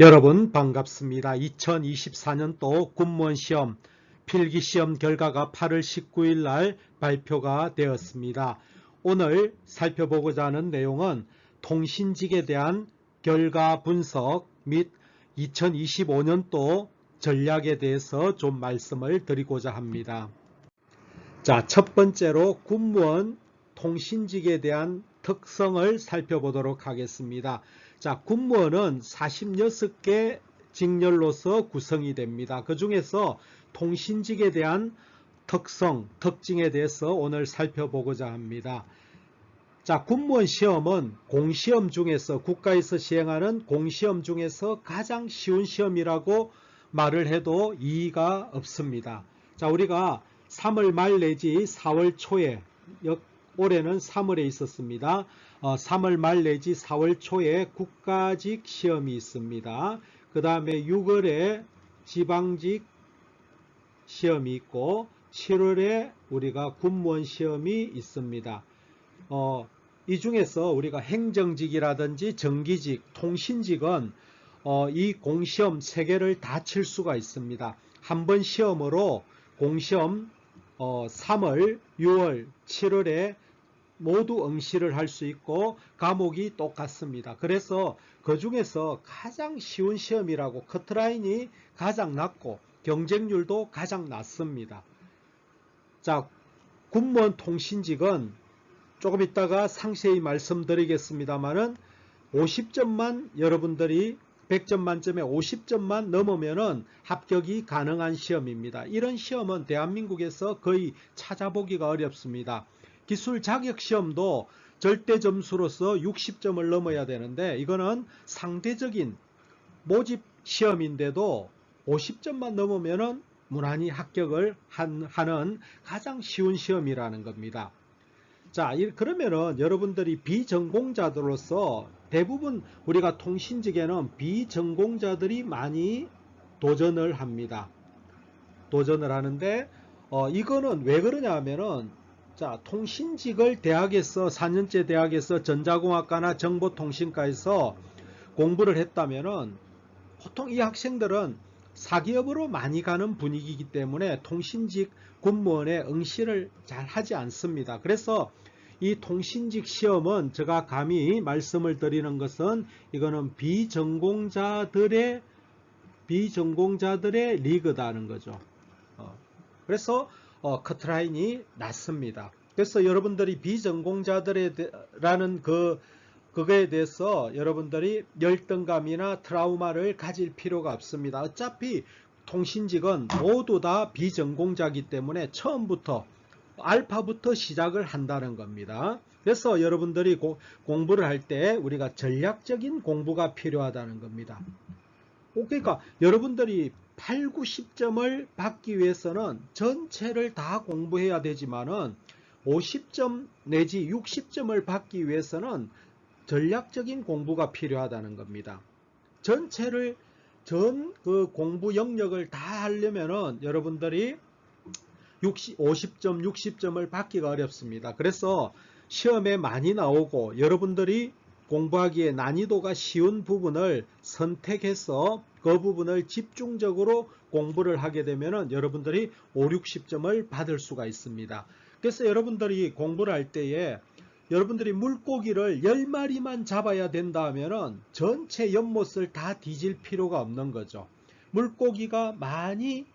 여러분 반갑습니다. 2024년도 군무원 시험 필기시험 결과가 8월 19일 날 발표가 되었습니다. 오늘 살펴보고자 하는 내용은 통신직에 대한 결과 분석 및 2025년도 전략에 대해서 좀 말씀을 드리고자 합니다. 자, 첫 번째로 군무원 통신직에 대한 특성을 살펴보도록 하겠습니다. 자, 군무원은 46개 직렬로서 구성이 됩니다. 그 중에서 통신직에 대한 특성, 특징에 대해서 오늘 살펴보고자 합니다. 자, 군무원 시험은 공시험 중에서 국가에서 시행하는 공시험 중에서 가장 쉬운 시험이라고 말을 해도 이의가 없습니다. 자, 우리가 3월 말 내지 4월 초에 올해는 3월에 있었습니다. 3월 말 내지 4월 초에 국가직 시험이 있습니다. 그 다음에 6월에 지방직 시험이 있고 7월에 우리가 군무원 시험이 있습니다. 이 중에서 우리가 행정직이라든지 정기직, 통신직은 이 공시험 3개를 다 칠 수가 있습니다. 한 번 시험으로 공시험 3월, 6월, 7월에 모두 응시를 할 수 있고 과목이 똑같습니다. 그래서 그 중에서 가장 쉬운 시험이라고 커트라인이 가장 낮고 경쟁률도 가장 낮습니다. 자, 군무원 통신직은 조금 이따가 상세히 말씀드리겠습니다만은 50점만 여러분들이 100점 만점에 50점만 넘으면은 합격이 가능한 시험입니다. 이런 시험은 대한민국에서 거의 찾아보기가 어렵습니다. 기술 자격 시험도 절대 점수로서 60점을 넘어야 되는데 이거는 상대적인 모집 시험인데도 50점만 넘으면은 무난히 합격을 하는 가장 쉬운 시험이라는 겁니다. 자, 그러면은 여러분들이 비전공자들로서 대부분 우리가 통신직에는 비전공자들이 많이 도전을 합니다. 도전을 하는데 이거는 왜 그러냐 하면은 자, 통신직을 대학에서 4년제 대학에서 전자공학과나 정보통신과에서 공부를 했다면은 보통 이 학생들은 사기업으로 많이 가는 분위기이기 때문에 통신직 군무원에 응시를 잘 하지 않습니다. 그래서 이 통신직 시험은 제가 감히 말씀을 드리는 것은 이거는 비전공자들의 리그다는 거죠. 그래서 커트라인이 낮습니다. 그래서 여러분들이 비전공자들이라는 그거에 대해서 여러분들이 열등감이나 트라우마를 가질 필요가 없습니다. 어차피 통신직은 모두 다 비전공자이기 때문에 처음부터 알파부터 시작을 한다는 겁니다. 그래서 여러분들이 공부를 할 때 우리가 전략적인 공부가 필요하다는 겁니다. 그러니까 여러분들이 8, 90점을 받기 위해서는 전체를 다 공부해야 되지만은 50점 내지 60점을 받기 위해서는 전략적인 공부가 필요하다는 겁니다. 전체를 그 공부 영역을 다 하려면은 여러분들이 50점, 60점을 받기가 어렵습니다. 그래서 시험에 많이 나오고 여러분들이 공부하기에 난이도가 쉬운 부분을 선택해서 그 부분을 집중적으로 공부를 하게 되면 여러분들이 5, 60점을 받을 수가 있습니다. 그래서 여러분들이 공부를 할 때에 여러분들이 물고기를 10마리만 잡아야 된다 하면 전체 연못을 다 뒤질 필요가 없는 거죠. 물고기가 많이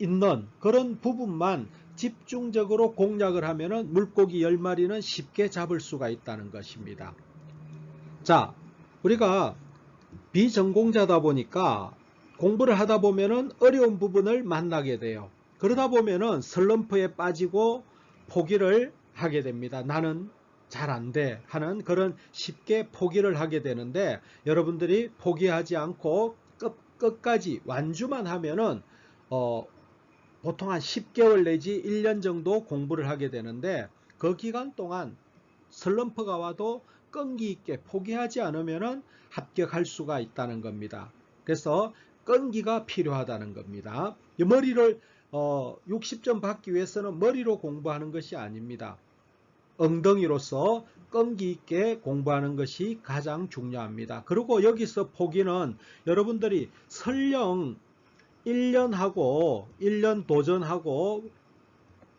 있는 그런 부분만 집중적으로 공략을 하면 물고기 10마리는 쉽게 잡을 수가 있다는 것입니다. 자, 우리가 비전공자다 보니까 공부를 하다 보면은 어려운 부분을 만나게 돼요. 그러다 보면은 슬럼프에 빠지고 포기를 하게 됩니다. 나는 잘 안 돼 하는 그런 쉽게 포기를 하게 되는데 여러분들이 포기하지 않고 끝까지 완주만 하면은 보통 한 10개월 내지 1년 정도 공부를 하게 되는데 그 기간 동안 슬럼프가 와도 끈기 있게 포기하지 않으면 합격할 수가 있다는 겁니다. 그래서 끈기가 필요하다는 겁니다. 머리를 60점 받기 위해서는 머리로 공부하는 것이 아닙니다. 엉덩이로서 끈기 있게 공부하는 것이 가장 중요합니다. 그리고 여기서 포기는 여러분들이 설령 1년 하고 1년 도전하고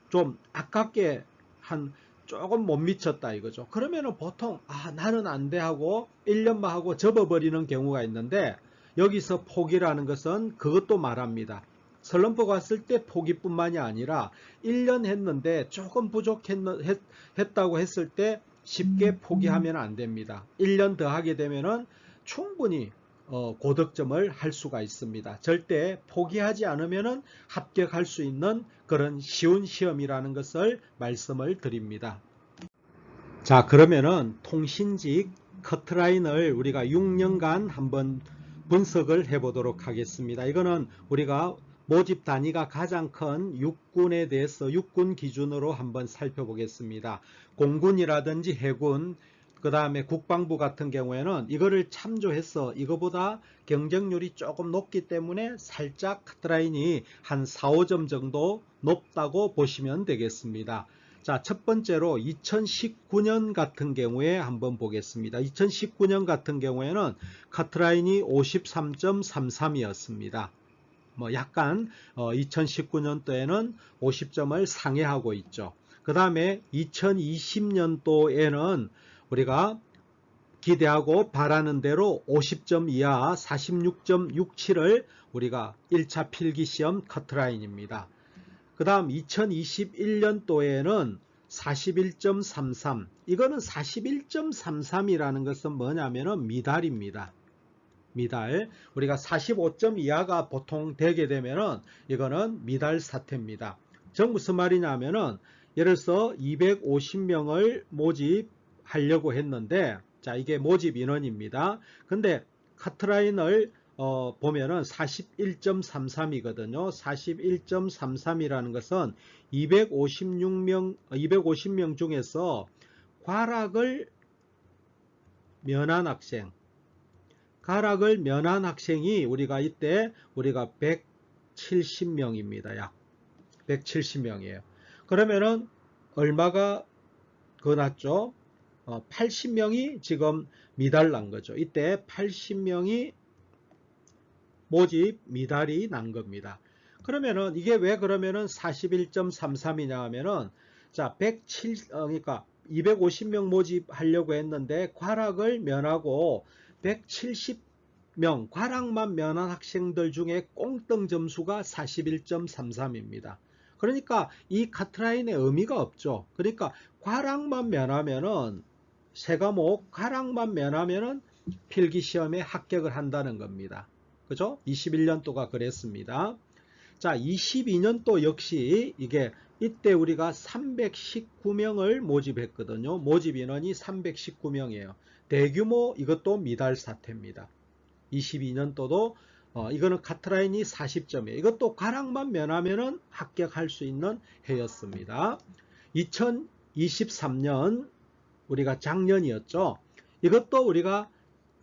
좀 아깝게 한 조금 못 미쳤다 이거죠. 그러면은 보통 나는 안 돼 하고 1년만 하고 접어버리는 경우가 있는데, 여기서 포기라는 것은 그것도 말합니다. 슬럼프가 왔을 때 포기뿐만이 아니라 1년 했는데 조금 부족했다고 했을 때 쉽게 포기하면 안 됩니다. 1년 더 하게 되면은 충분히 고득점을 할 수가 있습니다. 절대 포기하지 않으면은 합격할 수 있는 그런 쉬운 시험이라는 것을 말씀을 드립니다. 자, 그러면은 통신직 커트라인을 우리가 6년간 한번 분석을 해 보도록 하겠습니다. 이거는 우리가 모집 단위가 가장 큰 육군에 대해서 육군 기준으로 한번 살펴보겠습니다. 공군이라든지 해군, 그 다음에 국방부 같은 경우에는 이거를 참조해서 이거보다 경쟁률이 조금 높기 때문에 살짝 커트라인이 한 4, 5점 정도 높다고 보시면 되겠습니다. 자, 첫 번째로 2019년 같은 경우에 한번 보겠습니다. 2019년 같은 경우에는 커트라인이 53.33이었습니다. 약간 2019년도에는 50점을 상회하고 있죠. 그 다음에 2020년도에는 우리가 기대하고 바라는 대로 50점 이하 46.67을 우리가 1차 필기시험 커트라인입니다. 그 다음 2021년도에는 41.33, 이거는 41.33이라는 것은 뭐냐면은 미달입니다. 미달. 우리가 45점 이하가 보통 되게 되면은 이거는 미달 사태입니다. 즉 무슨 말이냐면은 예를 들어서 250명을 모집하려고 했는데, 자, 이게 모집 인원입니다. 근데 카트라인을 보면은 41.33이거든요. 41.33이라는 것은 250명 중에서 과락을 면한 학생이 우리가 이때 170명입니다. 약 170명이에요. 그러면은 얼마가 더 낮죠? 80명이 지금 미달난 거죠. 이때 80명이 모집 미달이 난 겁니다. 그러면은 이게 왜 그러면은 41.33이냐 하면은, 자, 그러니까 250명 모집하려고 했는데 과락을 면하고 170명 과락만 면한 학생들 중에 꽁땅 점수가 41.33입니다. 그러니까 이 카트라인의 의미가 없죠. 그러니까 과락만 면하면은 세 과목 과락만 면하면은 필기시험에 합격을 한다는 겁니다. 그죠? 21년도가 그랬습니다. 자, 22년도 역시 이때 우리가 319명을 모집했거든요. 모집 인원이 319명이에요. 대규모 이것도 미달 사태입니다. 22년도도 이거는 카트라인이 40점이에요. 이것도 과락만 면하면은 합격할 수 있는 해였습니다. 2023년 우리가 작년이었죠. 이것도 우리가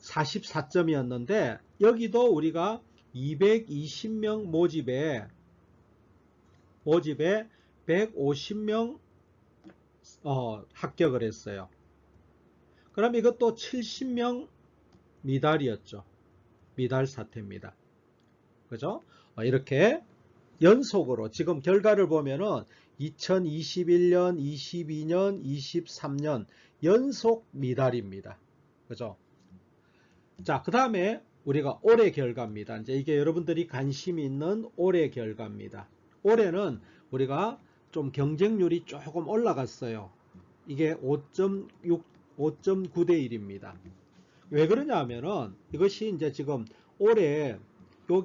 44점이었는데 여기도 우리가 220명 모집에 150명 합격을 했어요. 그럼 이것도 70명 미달이었죠. 미달 사태입니다. 그죠? 이렇게 연속으로 지금 결과를 보면은 2021년, 22년, 23년 연속 미달입니다. 그죠? 자, 그 다음에 우리가 올해 결과입니다. 이제 이게 여러분들이 관심이 있는 올해 결과입니다. 올해는 우리가 좀 경쟁률이 조금 올라갔어요. 이게 5.9대 1입니다. 왜 그러냐 하면은 이것이 이제 지금 올해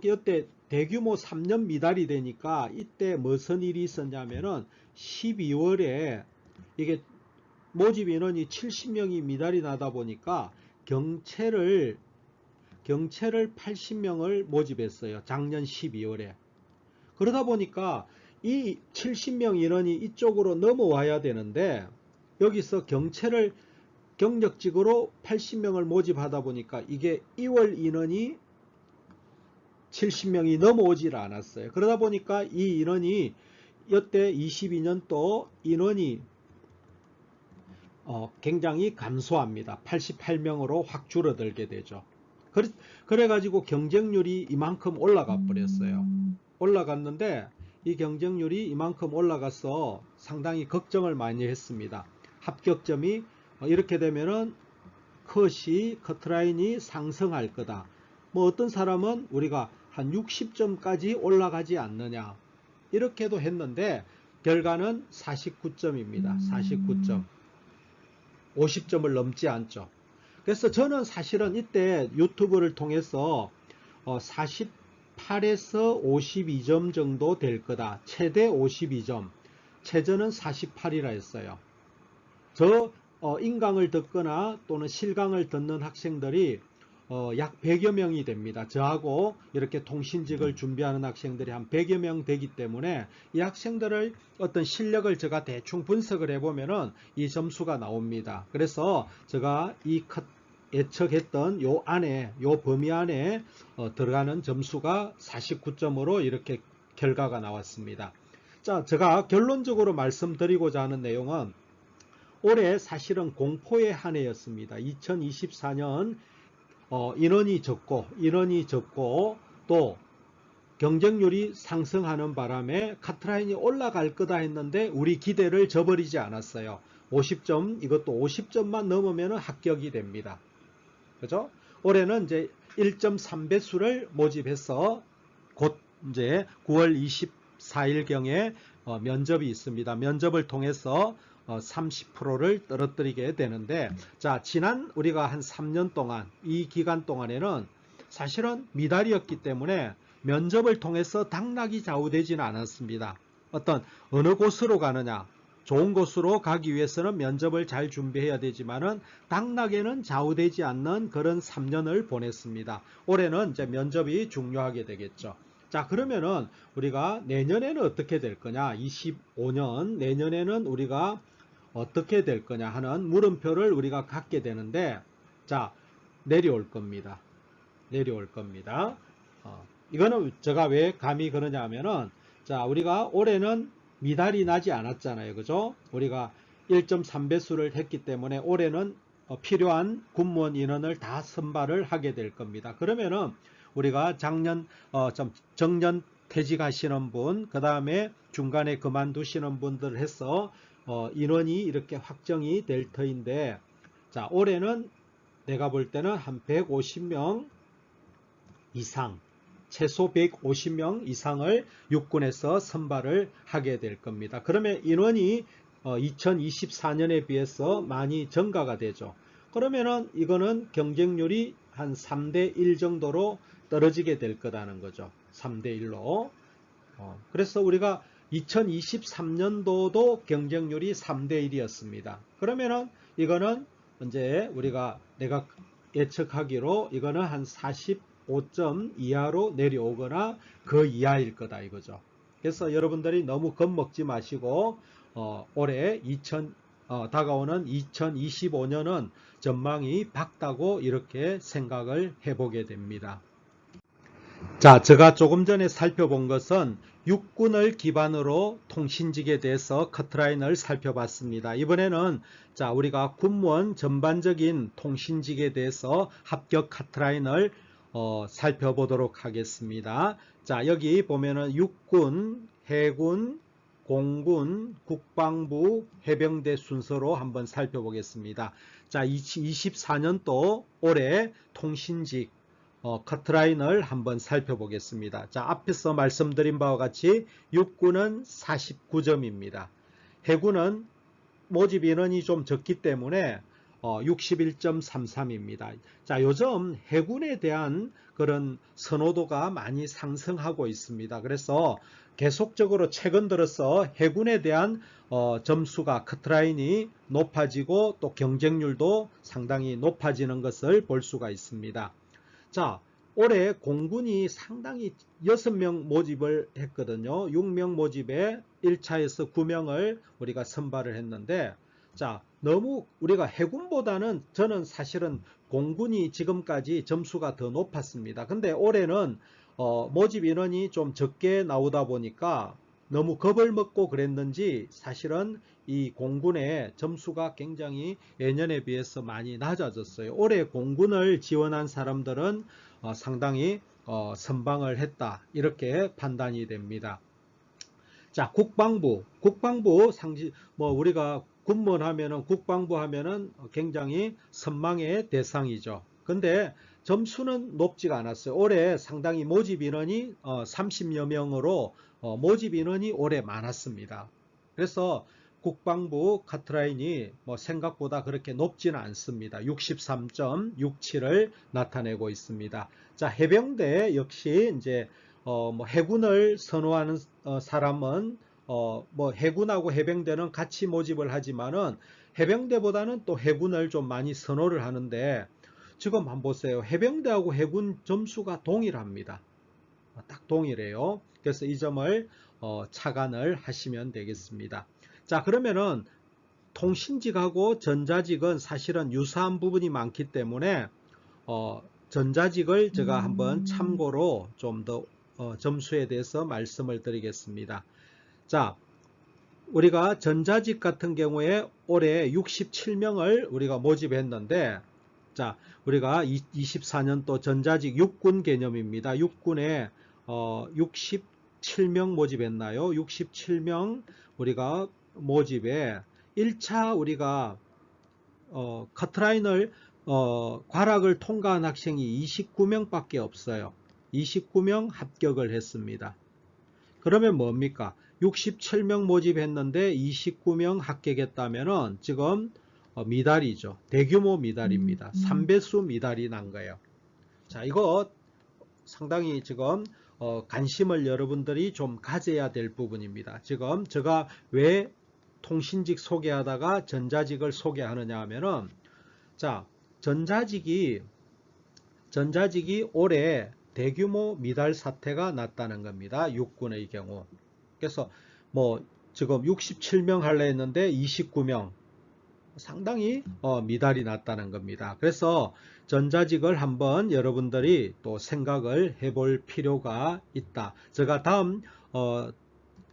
이때 대규모 3년 미달이 되니까 이때 무슨 일이 있었냐면은 12월에 이게 모집 인원이 70명이 미달이 나다 보니까 경체를 80명을 모집했어요. 작년 12월에. 그러다 보니까 이 70명 인원이 이쪽으로 넘어와야 되는데 여기서 경체를 경력직으로 80명을 모집하다 보니까 이게 2월 인원이 70명이 넘어오질 않았어요. 그러다 보니까 이 인원이 이때 22년도 인원이 굉장히 감소합니다. 88명으로 확 줄어들게 되죠. 그래가지고 경쟁률이 이만큼 올라가 버렸어요. 올라갔는데 이 경쟁률이 이만큼 올라가서 상당히 걱정을 많이 했습니다. 합격점이 이렇게 되면은 커트라인이 상승할 거다. 뭐 어떤 사람은 우리가 한 60점까지 올라가지 않느냐 이렇게도 했는데 결과는 49점입니다. 49점. 50점을 넘지 않죠. 그래서 저는 사실은 이때 유튜브를 통해서 48에서 52점 정도 될 거다. 최대 52점. 최저는 48이라 했어요. 저 인강을 듣거나 또는 실강을 듣는 학생들이 약 100여 명이 됩니다. 저하고 이렇게 통신직을 준비하는 학생들이 한 100여 명 되기 때문에 이 학생들의 어떤 실력을 제가 대충 분석을 해보면은 이 점수가 나옵니다. 그래서 제가 이 예측했던 요 안에, 요 범위 안에 들어가는 점수가 49점으로 이렇게 결과가 나왔습니다. 자, 제가 결론적으로 말씀드리고자 하는 내용은 올해 사실은 공포의 한 해였습니다. 2024년 인원이 적고 또 경쟁률이 상승하는 바람에 카트라인이 올라갈 거다 했는데 우리 기대를 저버리지 않았어요. 50점, 이것도 50점만 넘으면 합격이 됩니다. 그죠? 올해는 이제 1.3배수를 모집해서 곧 이제 9월 24일경에 면접이 있습니다. 면접을 통해서 30%를 떨어뜨리게 되는데, 자, 지난 우리가 한 3년 동안 이 기간 동안에는 사실은 미달이었기 때문에 면접을 통해서 당락이 좌우되지는 않았습니다. 어느 곳으로 가느냐, 좋은 곳으로 가기 위해서는 면접을 잘 준비해야 되지만은 당락에는 좌우되지 않는 그런 3년을 보냈습니다. 올해는 이제 면접이 중요하게 되겠죠. 자, 그러면은 우리가 내년에는 어떻게 될 거냐, 25년 내년에는 우리가 어떻게 될 거냐 하는 물음표를 우리가 갖게 되는데, 자, 내려올 겁니다. 이거는 제가 왜 감히 그러냐 하면은, 자, 우리가 올해는 미달이 나지 않았잖아요. 그죠? 우리가 1.3배수를 했기 때문에 올해는 필요한 군무원 인원을 다 선발을 하게 될 겁니다. 그러면은 우리가 정년 퇴직하시는 분, 그 다음에 중간에 그만두시는 분들 해서 인원이 이렇게 확정이 될 터인데, 자, 올해는 내가 볼 때는 한 150명 이상, 최소 150명 이상을 육군에서 선발을 하게 될 겁니다. 그러면 인원이 2024년에 비해서 많이 증가가 되죠. 그러면은 이거는 경쟁률이 한 3대 1 정도로 떨어지게 될 거라는 거죠. 3대 1로. 그래서 우리가 2023년도도 경쟁률이 3대 1이었습니다. 그러면은 이거는 이제 내가 예측하기로 이거는 한 45점 이하로 내려오거나 그 이하일 거다 이거죠. 그래서 여러분들이 너무 겁먹지 마시고 올해 다가오는 2025년은 전망이 밝다고 이렇게 생각을 해보게 됩니다. 자, 제가 조금 전에 살펴본 것은 육군을 기반으로 통신직에 대해서 커트라인을 살펴봤습니다. 이번에는 자, 우리가 군무원 전반적인 통신직에 대해서 합격 커트라인을 살펴보도록 하겠습니다. 자, 여기 보면은 육군, 해군, 공군, 국방부, 해병대 순서로 한번 살펴보겠습니다. 자, 24년도 올해 통신직 커트라인을 한번 살펴보겠습니다. 자, 앞에서 말씀드린 바와 같이 육군은 49점입니다. 해군은 모집 인원이 좀 적기 때문에 61.33입니다. 자, 요즘 해군에 대한 그런 선호도가 많이 상승하고 있습니다. 그래서 계속적으로 최근 들어서 해군에 대한 점수가 커트라인이 높아지고 또 경쟁률도 상당히 높아지는 것을 볼 수가 있습니다. 자, 올해 공군이 상당히 6명 모집을 했거든요. 6명 모집에 1차에서 9명을 우리가 선발을 했는데, 자, 너무 우리가 해군보다는 저는 사실은 공군이 지금까지 점수가 더 높았습니다. 근데 올해는 모집 인원이 좀 적게 나오다 보니까 너무 겁을 먹고 그랬는지 사실은 이 공군의 점수가 굉장히 예년에 비해서 많이 낮아졌어요. 올해 공군을 지원한 사람들은 상당히 선방을 했다, 이렇게 판단이 됩니다. 자, 국방부 상지, 뭐 우리가 군무원 하면은, 국방부 하면은 굉장히 선망의 대상이죠. 근데 점수는 높지가 않았어요. 올해 상당히 모집 인원이 30여 명으로 모집 인원이 올해 많았습니다. 그래서 국방부 카트라인이 뭐 생각보다 그렇게 높지는 않습니다. 63.67을 나타내고 있습니다. 자, 해병대 역시 이제 뭐 해군을 선호하는 사람은 뭐 해군하고 해병대는 같이 모집을 하지만은 해병대보다는 또 해군을 좀 많이 선호를 하는데, 지금 한번 보세요. 해병대하고 해군 점수가 동일합니다. 딱 동일해요. 그래서 이 점을 착안을 하시면 되겠습니다. 자, 그러면은 통신직하고 전자직은 사실은 유사한 부분이 많기 때문에 전자직을 제가 한번 참고로 좀 더 점수에 대해서 말씀을 드리겠습니다. 자, 우리가 전자직 같은 경우에 올해 67명을 우리가 모집했는데, 자, 우리가 24년도 전자직 육군 개념입니다. 육군에 67명 모집했나요? 67명 우리가 모집에 1차 우리가 커트라인을 과락을 통과한 학생이 29명밖에 없어요. 29명 합격을 했습니다. 그러면 뭡니까? 67명 모집했는데 29명 합격했다면은 지금 미달이죠. 대규모 미달입니다. 3배수 미달이 난 거예요. 자, 이거 상당히 지금 관심을 여러분들이 좀 가져야 될 부분입니다. 지금 제가 왜 통신직 소개하다가 전자직을 소개하느냐 하면은, 자, 전자직이 올해 대규모 미달 사태가 났다는 겁니다. 육군의 경우. 그래서 뭐 지금 67명 하려 했는데 29명, 상당히 미달이 났다는 겁니다. 그래서 전자직을 한번 여러분들이 또 생각을 해볼 필요가 있다. 제가 다음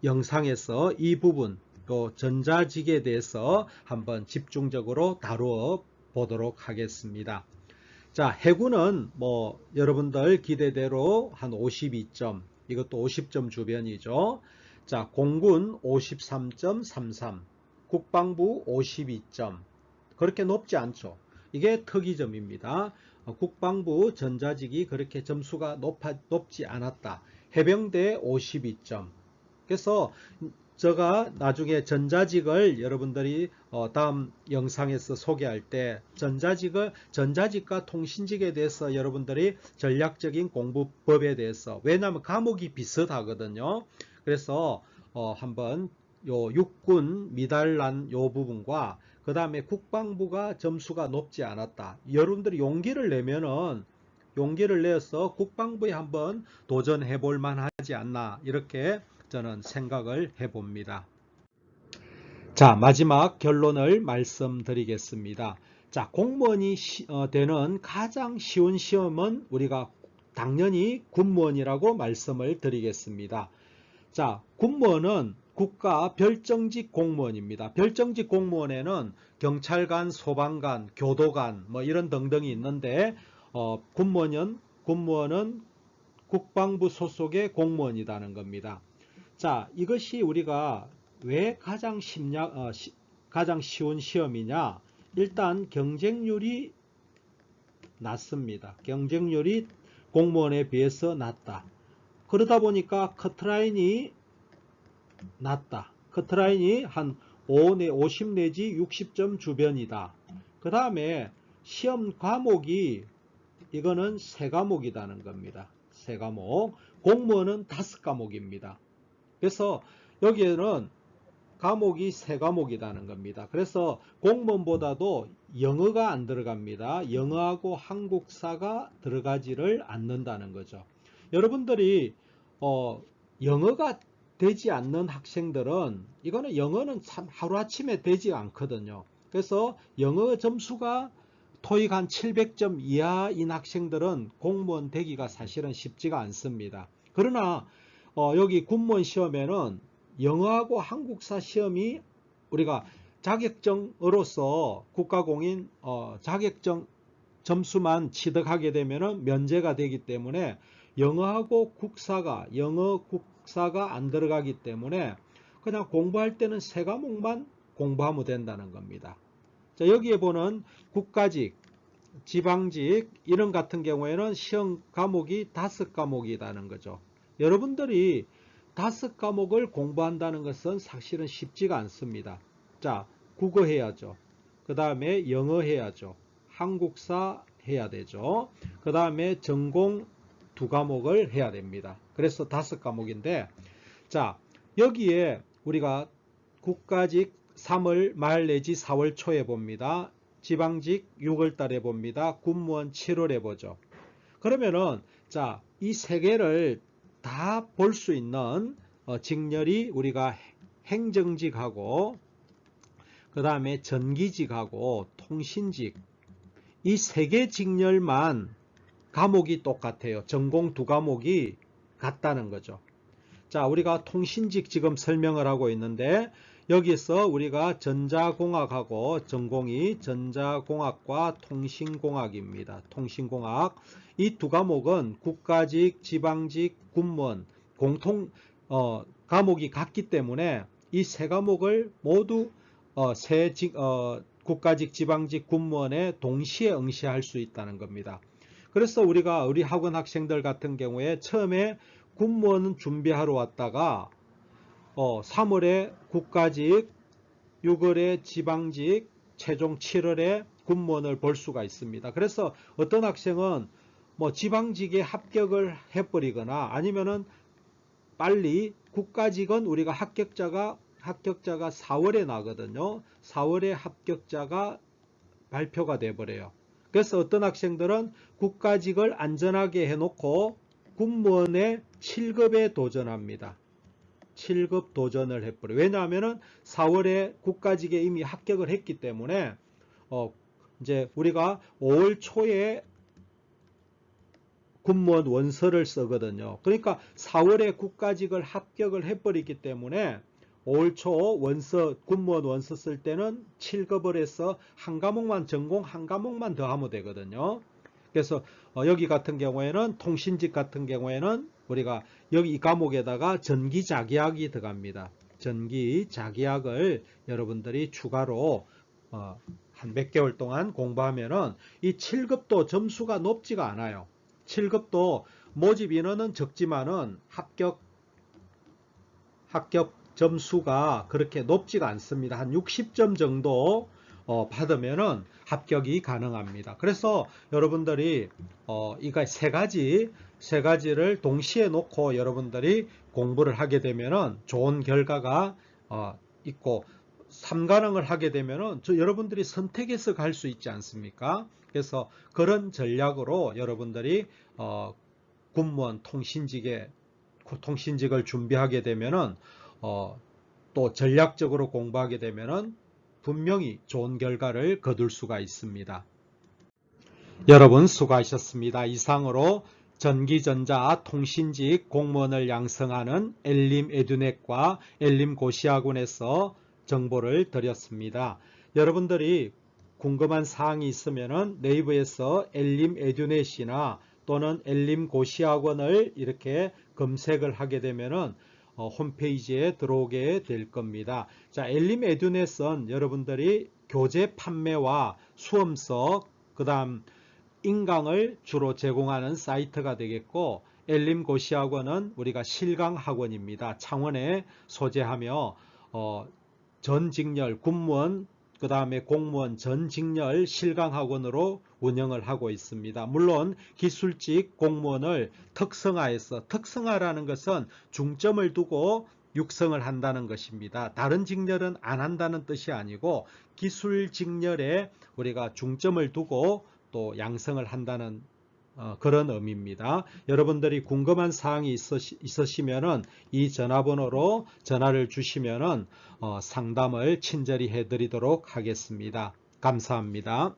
영상에서 이 부분, 또 전자직에 대해서 한번 집중적으로 다루어 보도록 하겠습니다. 자, 해군은 뭐 여러분들 기대대로 한 52점, 이것도 50점 주변이죠. 자, 공군 53.33, 국방부 52점. 그렇게 높지 않죠. 이게 특이점입니다. 국방부 전자직이 그렇게 점수가 높지 않았다. 해병대 52점. 그래서 제가 나중에 전자직을 여러분들이 다음 영상에서 소개할 때 전자직과 통신직에 대해서 여러분들이 전략적인 공부법에 대해서, 왜냐하면 과목이 비슷하거든요. 그래서 한번 요 육군 미달난 요 부분과 그 다음에 국방부가 점수가 높지 않았다. 여러분들이 용기를 내서 국방부에 한번 도전해 볼 만하지 않나, 이렇게 저는 생각을 해봅니다. 자, 마지막 결론을 말씀드리겠습니다. 자, 공무원이 되는 가장 쉬운 시험은 우리가 당연히 군무원이라고 말씀을 드리겠습니다. 자, 군무원은 국가 별정직 공무원입니다. 별정직 공무원에는 경찰관, 소방관, 교도관 뭐 이런 등등이 있는데 군무원은 국방부 소속의 공무원이라는 겁니다. 자, 이것이 우리가 왜 가장 쉬운 시험이냐? 일단 경쟁률이 낮습니다. 경쟁률이 공무원에 비해서 낮다. 그러다 보니까 커트라인이 낮다. 커트라인이 한 50 내지 60점 주변이다. 그 다음에 시험 과목이 이거는 3과목이라는 겁니다. 3과목. 공무원은 5과목입니다. 그래서 여기에는 과목이 3과목이라는 겁니다. 그래서 공무원보다도 영어가 안 들어갑니다. 영어하고 한국사가 들어가지를 않는다는 거죠. 여러분들이 영어가 되지 않는 학생들은, 이거는 영어는 참 하루아침에 되지 않거든요. 그래서 영어 점수가 토익 한 700점 이하인 학생들은 공무원 되기가 사실은 쉽지가 않습니다. 그러나 여기 군무원 시험에는 영어하고 한국사 시험이 우리가 자격증으로서 국가공인 자격증 점수만 취득하게 되면 면제가 되기 때문에 영어하고 영어 국사가 안 들어가기 때문에 그냥 공부할 때는 세 과목만 공부하면 된다는 겁니다. 자, 여기에 보는 국가직, 지방직 이런 같은 경우에는 시험 과목이 5과목이라는 거죠. 여러분들이 5과목을 공부한다는 것은 사실은 쉽지가 않습니다. 자, 국어 해야죠. 그 다음에 영어 해야죠. 한국사 해야 되죠. 그 다음에 전공 2과목을 해야 됩니다. 그래서 5과목인데, 자, 여기에 우리가 국가직 3월 말 내지 4월 초에 봅니다. 지방직 6월 달에 봅니다. 군무원 7월에 보죠. 그러면은 자, 이 세 개를 다 볼 수 있는 직렬이 우리가 행정직하고 그 다음에 전기직하고 통신직 이 세 개 직렬만 과목이 똑같아요. 전공 2과목이 같다는 거죠. 자, 우리가 통신직 지금 설명을 하고 있는데 여기서 우리가 전자공학하고 전공이 전자공학과 통신공학입니다. 통신공학 이 2과목은 국가직, 지방직, 군무원 공통 과목이 같기 때문에 이 세 과목을 모두 국가직, 지방직, 군무원에 동시에 응시할 수 있다는 겁니다. 그래서 우리 학원 학생들 같은 경우에 처음에 군무원 준비하러 왔다가 3월에 국가직, 6월에 지방직, 최종 7월에 군무원을 볼 수가 있습니다. 그래서 어떤 학생은 지방직에 합격을 해버리거나 아니면은 빨리 국가직은 우리가 합격자가 4월에 나거든요. 4월에 합격자가 발표가 돼버려요. 그래서 어떤 학생들은 국가직을 안전하게 해놓고 군무원의 7급에 도전합니다. 7급 도전을 해버려요. 왜냐하면 4월에 국가직에 이미 합격을 했기 때문에 이제 우리가 5월 초에 군무원 원서를 쓰거든요. 그러니까 4월에 국가직을 합격을 해버리기 때문에 5월 초 군무원 원서 쓸 때는 7급을 해서 한 과목만 전공 한 과목만 더 하면 되거든요. 그래서 여기 같은 경우에는 통신직 같은 경우에는 우리가 여기 이 과목에다가 전기자기학이 들어갑니다. 전기자기학을 여러분들이 추가로 한 몇 개월 동안 공부하면은 이 7급도 점수가 높지가 않아요. 7급도 모집 인원은 적지만은 합격 점수가 그렇게 높지가 않습니다. 한 60점 정도 받으면은 합격이 가능합니다. 그래서 여러분들이 이거 세 가지를 동시에 놓고 여러분들이 공부를 하게 되면은 좋은 결과가 있고 3가능을 하게 되면은 여러분들이 선택해서 갈 수 있지 않습니까? 그래서 그런 전략으로 여러분들이 군무원 통신직을 준비하게 되면은 또 전략적으로 공부하게 되면은 분명히 좋은 결과를 거둘 수가 있습니다. 여러분 수고하셨습니다. 이상으로 전기전자 통신직 공무원을 양성하는 엘림에듀넷과 엘림고시학원에서 정보를 드렸습니다. 여러분들이 궁금한 사항이 있으면 네이버에서 엘림에듀넷이나 또는 엘림고시학원을 이렇게 검색을 하게 되면은 홈페이지에 들어오게 될 겁니다. 자, 엘림에듀넷은 여러분들이 교재 판매와 수험서, 그 다음 인강을 주로 제공하는 사이트가 되겠고, 엘림고시학원은 우리가 실강학원입니다. 창원에 소재하며 전직렬 군무원, 그 다음에 공무원 전직렬 실강학원으로 운영을 하고 있습니다. 물론 기술직 공무원을 특성화라는 것은 중점을 두고 육성을 한다는 것입니다. 다른 직렬은 안 한다는 뜻이 아니고 기술 직렬에 우리가 중점을 두고 또 양성을 한다는 그런 의미입니다. 여러분들이 궁금한 사항이 있으시면은 이 전화번호로 전화를 주시면은 상담을 친절히 해드리도록 하겠습니다. 감사합니다.